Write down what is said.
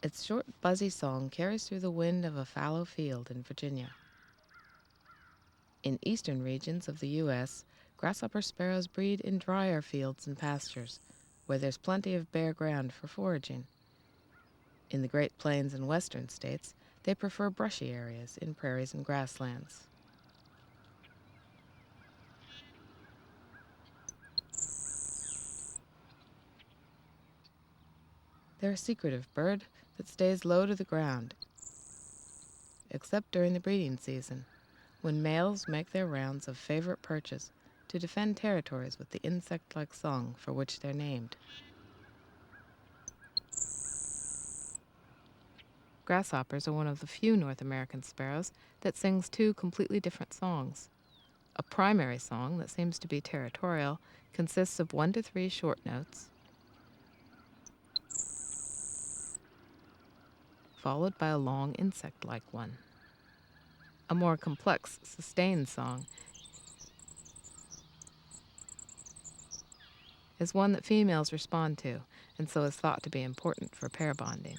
Its short, buzzy song carries through the wind of a fallow field in Virginia. In eastern regions of the U.S., grasshopper sparrows breed in drier fields and pastures, where there's plenty of bare ground for foraging. In the Great Plains and western states, they prefer brushy areas in prairies and grasslands. They're a secretive bird that stays low to the ground, except during the breeding season, when males make their rounds of favorite perches to defend territories with the insect-like song for which they're named. Grasshoppers are one of the few North American sparrows that sings two completely different songs. A primary song that seems to be territorial consists of 1 to 3 short notes, followed by a long insect-like one. A more complex, sustained song is one that females respond to, and so is thought to be important for pair bonding.